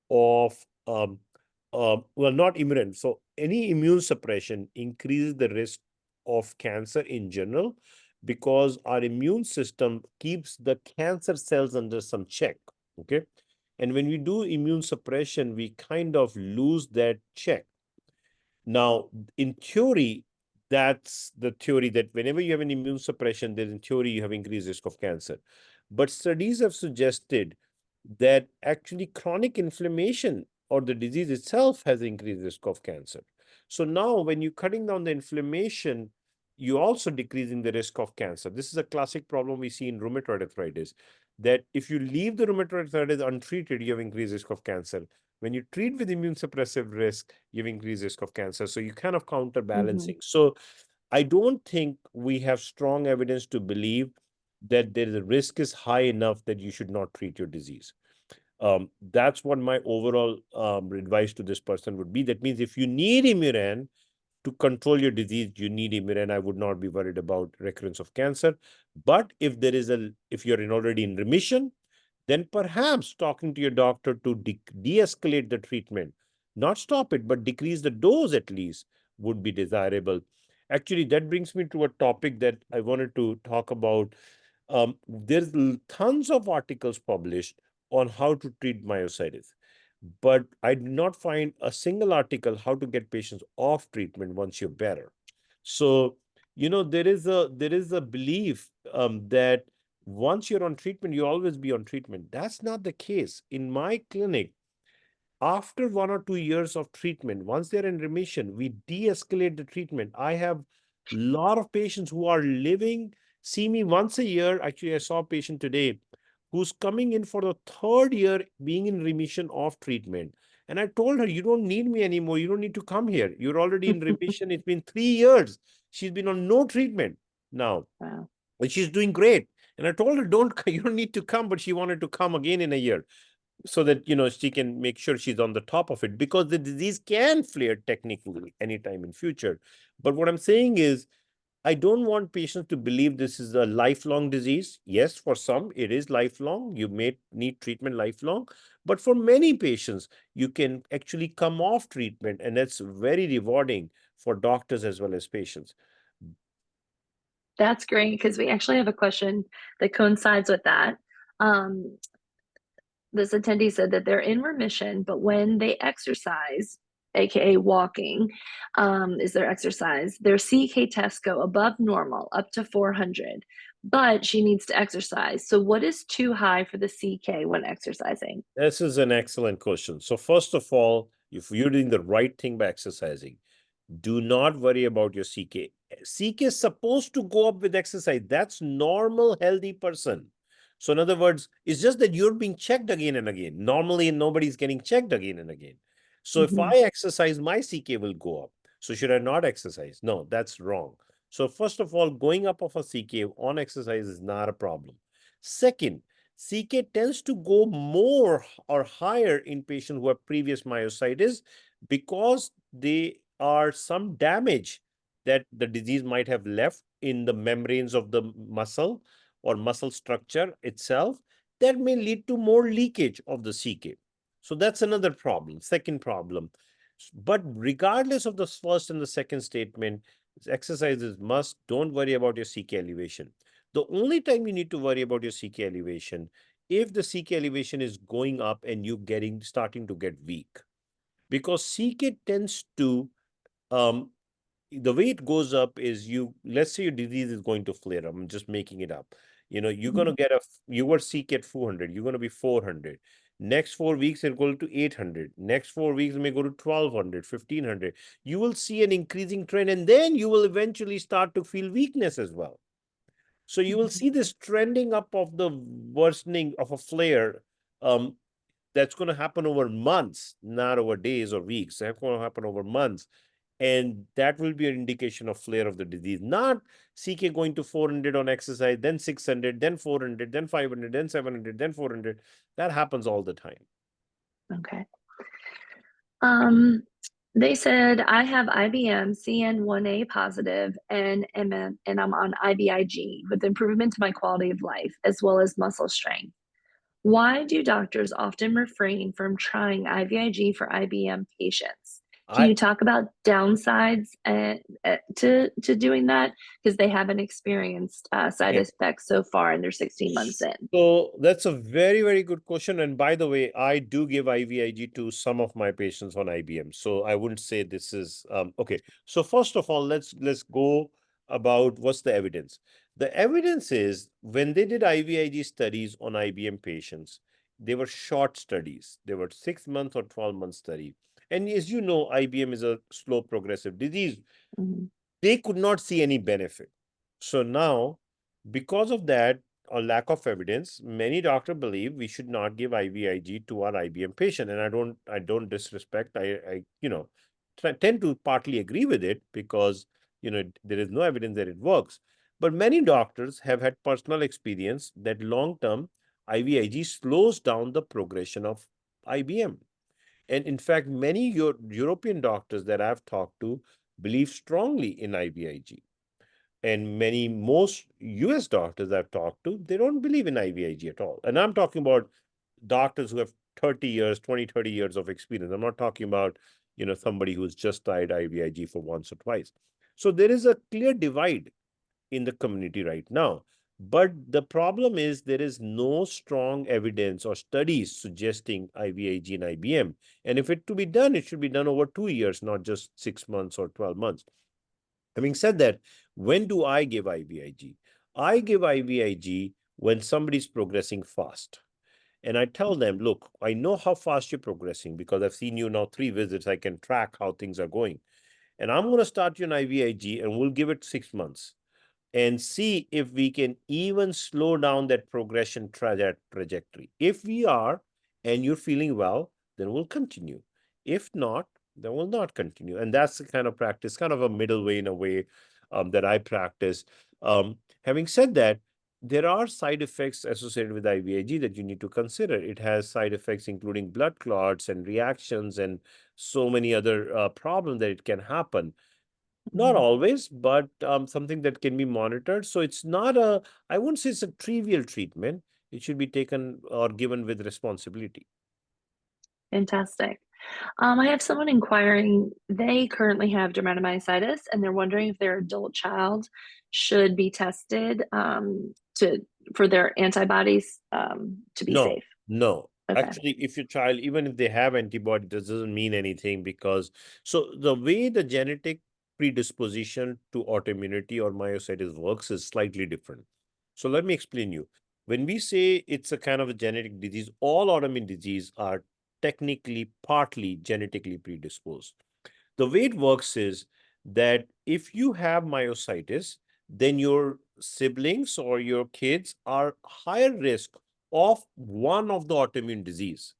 [SPEAKER 1] of well, not Imuran. So any immune suppression increases the risk of cancer in general because our immune system keeps the cancer cells under some check. Okay. And when we do immune suppression, we kind of lose that check. Now, in theory, that's the theory that whenever you have an immune suppression, then in theory you have increased risk of cancer. But studies have suggested that actually chronic inflammation or the disease itself has increased risk of cancer. So now when you're cutting down the inflammation, you're also decreasing the risk of cancer. This is a classic problem we see in rheumatoid arthritis, that if you leave the rheumatoid arthritis untreated, you have increased risk of cancer. When you treat with immune suppressive risk, you have increased risk of cancer. So you kind of counterbalancing. So I don't think we have strong evidence to believe that the risk is high enough that you should not treat your disease. That's what my overall advice to this person would be. That means if you need Imuran to control your disease, you need Imuran. I would not be worried about recurrence of cancer. But if if you're already in remission, then perhaps talking to your doctor to de-escalate the treatment, not stop it, but decrease the dose at least, would be desirable. Actually, that brings me to a topic that I wanted to talk about. There's tons of articles published on how to treat myositis, but I did not find a single article how to get patients off treatment once you're better. So, there is a belief that once you're on treatment, you always be on treatment. That's not the case. In my clinic, after 1 or 2 years of treatment, once they're in remission, we de-escalate the treatment. I have a lot of patients who are living, see me once a year. Actually, I saw a patient today who's coming in for the third year being in remission of treatment. And I told her, you don't need me anymore. You don't need to come here. You're already in remission. It's been 3 years. She's been on no treatment now.
[SPEAKER 2] Wow.
[SPEAKER 1] But she's doing great. And I told her, you don't need to come, but she wanted to come again in a year so that she can make sure she's on the top of it, because the disease can flare technically anytime in future. But what I'm saying is, I don't want patients to believe this is a lifelong disease. Yes, for some it is lifelong. You may need treatment lifelong, but for many patients you can actually come off treatment, and that's very rewarding for doctors as well as patients.
[SPEAKER 2] That's great because we actually have a question that coincides with that. Um, this attendee said that they're in remission, but when they exercise, aka walking, is their exercise, their CK tests go above normal, up to 400, but she needs to exercise. So, what is too high for the CK when exercising?
[SPEAKER 1] This is an excellent question. So first of all, if you're doing the right thing by exercising, do not worry about your CK. CK is supposed to go up with exercise. That's normal, healthy person. So in other words, it's just that you're being checked again and again. Normally, nobody's getting checked again and again. So if I exercise, my CK will go up. So should I not exercise? No, that's wrong. So first of all, going up of a CK on exercise is not a problem. Second, CK tends to go more or higher in patients who have previous myositis because they are some damage that the disease might have left in the membranes of the muscle or muscle structure itself that may lead to more leakage of the CK. So that's another problem, second problem. But regardless of the first and the second statement, exercise is must. Don't worry about your CK elevation. The only time you need to worry about your CK elevation, if the CK elevation is going up and you starting to get weak, because CK tends to um, the way it goes up is let's say your disease is going to flare up. I'm just making it up. You're going to get you were CK at 400, you're going to be 400. Next 4 weeks, it'll go to 800. Next 4 weeks, it may go to 1200, 1500. You will see an increasing trend, and then you will eventually start to feel weakness as well. So you will see this trending up of the worsening of a flare. That's going to happen over months, not over days or weeks. That's going to happen over months. And that will be an indication of flare of the disease, not CK going to 400 on exercise, then 600, then 400, then 500, then 700, then 400. That happens all the time.
[SPEAKER 2] Okay. They said I have IBM CN1A positive and I'm on IVIG with improvement to my quality of life as well as muscle strength. Why do doctors often refrain from trying IVIG for IBM patients? Can
[SPEAKER 1] I
[SPEAKER 2] you talk about downsides to doing that? Because they haven't experienced side effects so far, and they're 16 months in.
[SPEAKER 1] So that's a very, very good question. And by the way, I do give IVIG to some of my patients on IBM. So I wouldn't say this is okay. So first of all, let's go about what's the evidence. The evidence is when they did IVIG studies on IBM patients, they were short studies. They were 6 months or 12-month study. And as you know, IBM is a slow progressive disease. They could not see any benefit. So now, because of that, or lack of evidence, many doctors believe we should not give IVIG to our IBM patient. And I don't disrespect. I tend to partly agree with it because there is no evidence that it works. But many doctors have had personal experience that long-term IVIG slows down the progression of IBM. And in fact, many European doctors that I've talked to believe strongly in IVIG. And most US doctors I've talked to, they don't believe in IVIG at all. And I'm talking about doctors who have 30 years, 20, 30 years of experience. I'm not talking about, somebody who's just tried IVIG for once or twice. So there is a clear divide in the community right now. But the problem is there is no strong evidence or studies suggesting IVIG and IBM. And if it to be done, it should be done over 2 years, not just 6 months or 12 months. Having said that, when do I give IVIG? I give IVIG when somebody's progressing fast. And I tell them, look, I know how fast you're progressing because I've seen you now 3 visits. I can track how things are going. And I'm going to start you on IVIG and we'll give it 6 months and see if we can even slow down that progression trajectory. If we are, and you're feeling well, then we'll continue. If not, then we'll not continue. And that's the kind of practice, kind of a middle way in a way that I practice. Having said that, there are side effects associated with IVIG that you need to consider. It has side effects including blood clots and reactions and so many other problems that it can happen. Not always, but something that can be monitored. So it's not I wouldn't say it's a trivial treatment. It should be taken or given with responsibility.
[SPEAKER 2] Fantastic. I have someone inquiring. They currently have dermatomyositis, and they're wondering if their adult child should be tested for their antibodies to be
[SPEAKER 1] No,
[SPEAKER 2] safe.
[SPEAKER 1] no.
[SPEAKER 2] Okay.
[SPEAKER 1] Actually, if your child, even if they have antibody, this doesn't mean anything because so the way the genetic predisposition to autoimmunity or myositis works is slightly different. So let me explain you. When we say it's a kind of a genetic disease, all autoimmune disease are technically partly genetically predisposed. The way it works is that if you have myositis, then your siblings or your kids are higher risk of one of the autoimmune disease.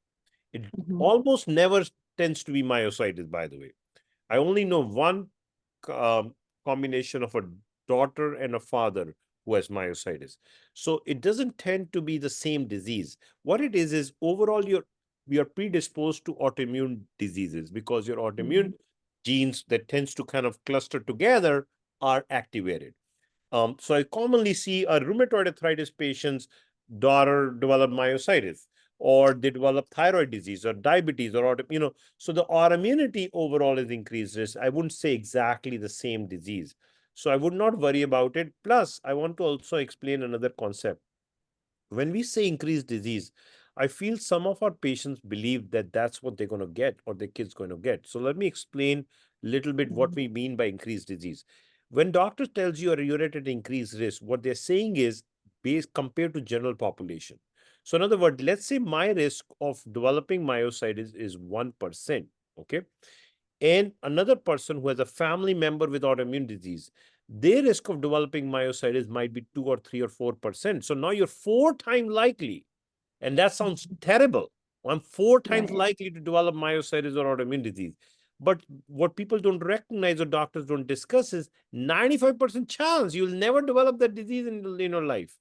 [SPEAKER 1] It almost never tends to be myositis, by the way. I only know one um, combination of a daughter and a father who has myositis. So it doesn't tend to be the same disease. What it is overall you're predisposed to autoimmune diseases because your autoimmune genes that tends to kind of cluster together are activated. So I commonly see a rheumatoid arthritis patient's daughter develop myositis, or they develop thyroid disease or diabetes, or so the autoimmunity overall is increased risk. I wouldn't say exactly the same disease. So I would not worry about it. Plus, I want to also explain another concept. When we say increased disease, I feel some of our patients believe that that's what they're going to get or their kid's going to get. So let me explain a little bit what we mean by increased disease. When doctor tells you you're at an increased risk, what they're saying is based compared to general population. So in other words, let's say my risk of developing myositis is 1%, okay? And another person who has a family member with autoimmune disease, their risk of developing myositis might be 2 or 3 or 4%. So now you're 4 times likely, and that sounds terrible. I'm 4 times
[SPEAKER 2] Right.
[SPEAKER 1] likely to develop myositis or autoimmune disease. But what people don't recognize or doctors don't discuss is 95% chance you'll never develop that disease in your life.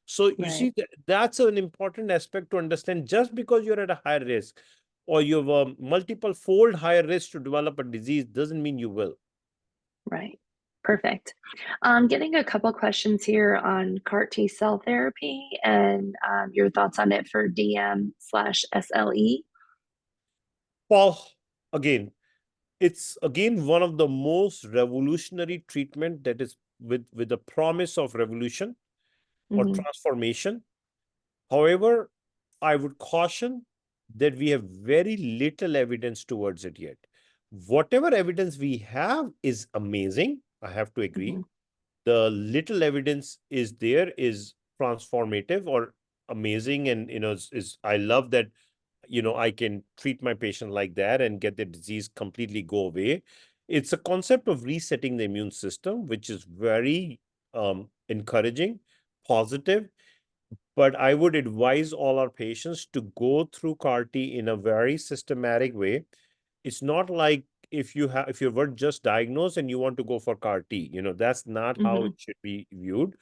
[SPEAKER 1] So you
[SPEAKER 2] Right.
[SPEAKER 1] see, that's an important aspect to understand. Just because you're at a higher risk or you have a multiple fold higher risk to develop a disease doesn't mean you will.
[SPEAKER 2] Right. Perfect. Getting a couple questions here on CAR T cell therapy and your thoughts on it for DM/SLE.
[SPEAKER 1] Well, again, it's again one of the most revolutionary treatment that is with the promise of revolution or transformation. However, I would caution that we have very little evidence towards it yet. Whatever evidence we have is amazing. I have to agree. The little evidence is there is transformative or amazing, and is I love that I can treat my patient like that and get the disease completely go away. It's a concept of resetting the immune system, which is very encouraging, positive. But I would advise all our patients to go through CAR T in a very systematic way. It's not like if you were just diagnosed and you want to go for CAR T, that's not how it should be viewed.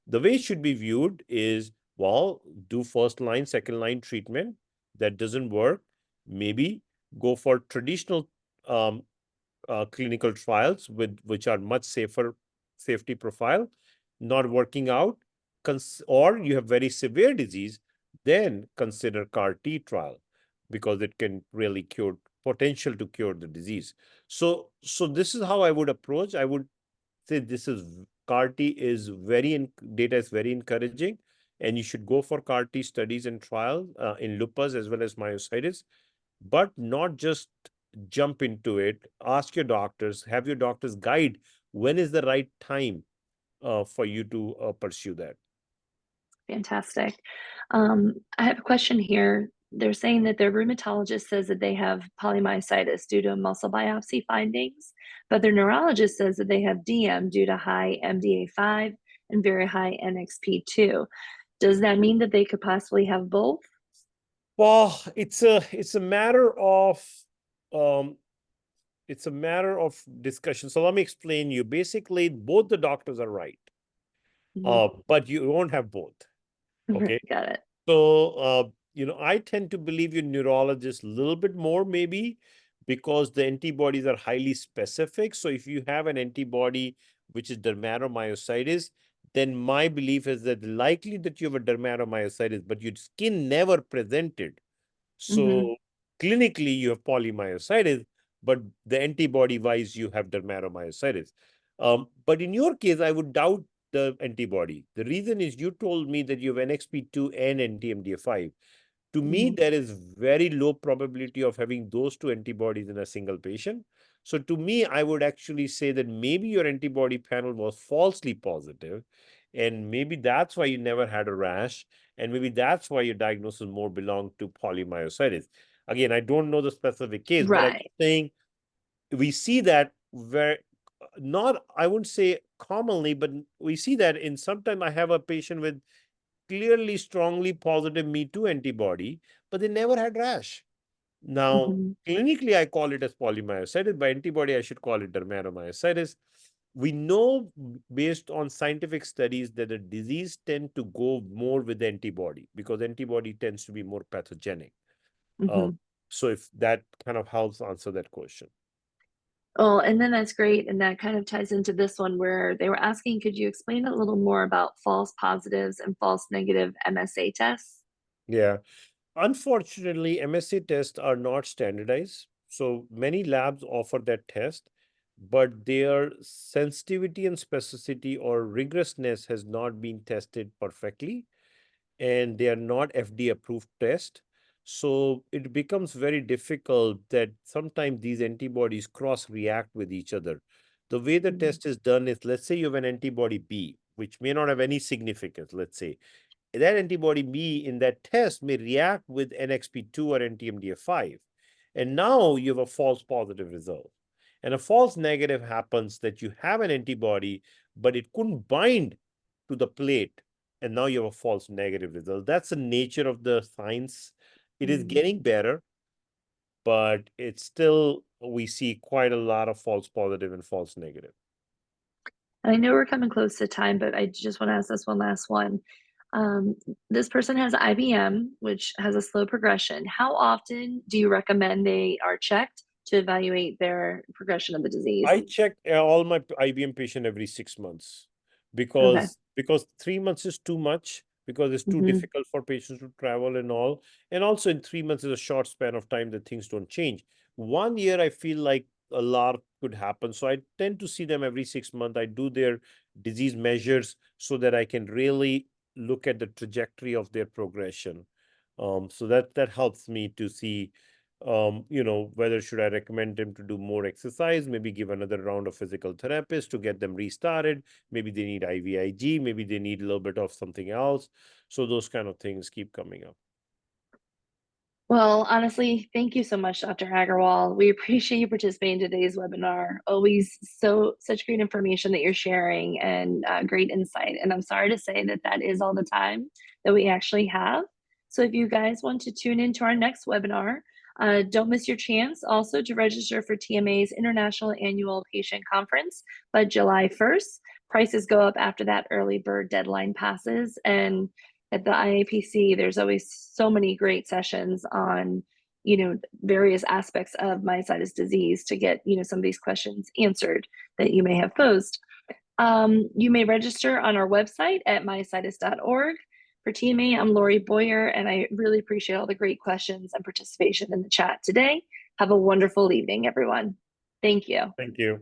[SPEAKER 1] The way it should be viewed is, well, do first line, second line treatment. That doesn't work. Maybe go for traditional um, clinical trials which are much safer safety profile. Not working out, or you have very severe disease, then consider CAR T trial because it can really cure potential to cure the disease. So this is how I would approach. I would say this is CAR T is data is very encouraging, and you should go for CAR T studies and trials in lupus as well as myositis, but not just jump into it. Ask your doctors, have your doctors guide when is the right time for you to pursue that.
[SPEAKER 2] Fantastic. I have a question here. They're saying that their rheumatologist says that they have polymyositis due to muscle biopsy findings, but their neurologist says that they have DM due to high MDA5 and very high NXP2. Does that mean that they could possibly have both?
[SPEAKER 1] Well, it's a matter of um, it's a matter of discussion. So let me explain you. Basically, both the doctors are right, but you won't have both. Okay.
[SPEAKER 2] Got it.
[SPEAKER 1] So, I tend to believe your neurologist a little bit more, maybe because the antibodies are highly specific. So, if you have an antibody which is dermatomyositis, then my belief is that likely that you have a dermatomyositis, but your skin never presented.
[SPEAKER 2] hmm
[SPEAKER 1] So, clinically, you have polymyositis, but the antibody wise, you have dermatomyositis. But in your case, I would doubt the antibody. The reason is you told me that you have NXP2 and NTMDA5. To me, there is very low probability of having those two antibodies in a single patient. So to me, I would actually say that maybe your antibody panel was falsely positive, and maybe that's why you never had a rash, and maybe that's why your diagnosis more belonged to polymyositis. Again, I don't know the specific case, but I'm
[SPEAKER 2] Right.
[SPEAKER 1] saying we see that where not, I wouldn't say commonly, but we see that in sometime I have a patient with clearly strongly positive me too antibody, but they never had rash. Now,
[SPEAKER 2] Mhm.
[SPEAKER 1] clinically, I call it as polymyositis. By antibody, I should call it dermatomyositis. We know based on scientific studies that the disease tend to go more with antibody because antibody tends to be more pathogenic. Uh,
[SPEAKER 2] Mhm.
[SPEAKER 1] so if that kind of helps answer that question.
[SPEAKER 2] Oh, and then that's great, and that kind of ties into this one where they were asking, could you explain a little more about false positives and false negative MSA tests?
[SPEAKER 1] Yeah. Unfortunately, MSA tests are not standardized. So many labs offer that test, but their sensitivity and specificity or rigorousness has not been tested perfectly, and they are not FDA approved tests. So it becomes very difficult that sometimes these antibodies cross react with each other. The way the
[SPEAKER 2] Mhm.
[SPEAKER 1] test is done is, let's say you have an antibody B, which may not have any significance, let's say that antibody B in that test may react with NXP2 or NTMDF5. And now you have a false positive result. And a false negative happens that you have an antibody, but it couldn't bind to the plate. And now you have a false negative result. That's the nature of the science. It is
[SPEAKER 2] Mhm.
[SPEAKER 1] getting better, but it's still, we see quite a lot of false positive and false negative.
[SPEAKER 2] I know we're coming close to time, but I just want to ask this one last one. Um, this person has IBM, which has a slow progression. How often do you recommend they are checked to evaluate their progression of the
[SPEAKER 1] I
[SPEAKER 2] disease?
[SPEAKER 1] check all my IBM patient every 6 months
[SPEAKER 2] Okay.
[SPEAKER 1] because 3 months is too much because it's too
[SPEAKER 2] Hmm.
[SPEAKER 1] difficult for patients to travel and all. And also in 3 months is a short span of time that things don't change. 1 year, I feel like a lot could happen. So I tend to see them every 6 months. I do their disease measures so that I can really look at the trajectory of their progression. So that helps me to see whether should I recommend them to do more exercise, maybe give another round of physical therapist to get them restarted. Maybe they need IVIG, maybe they need a little bit of something else. So those kind of things keep coming up.
[SPEAKER 2] Well, honestly, thank you so much, Dr. Aggarwal. We appreciate you participating in today's webinar. Always such great information that you're sharing and great insight. And I'm sorry to say that that is all the time that we actually have. So if you guys want to tune into our next webinar, don't miss your chance also to register for TMA's International Annual Patient Conference by July 1st. Prices go up after that early bird deadline passes, and at the IAPC, there's always so many great sessions on, various aspects of myositis disease to get, some of these questions answered that you may have posed. You may register on our website at myositis.org. For TMA, I'm Lori Boyer, and I really appreciate all the great questions and participation in the chat today. Have a wonderful evening, everyone. Thank you.
[SPEAKER 1] Thank you.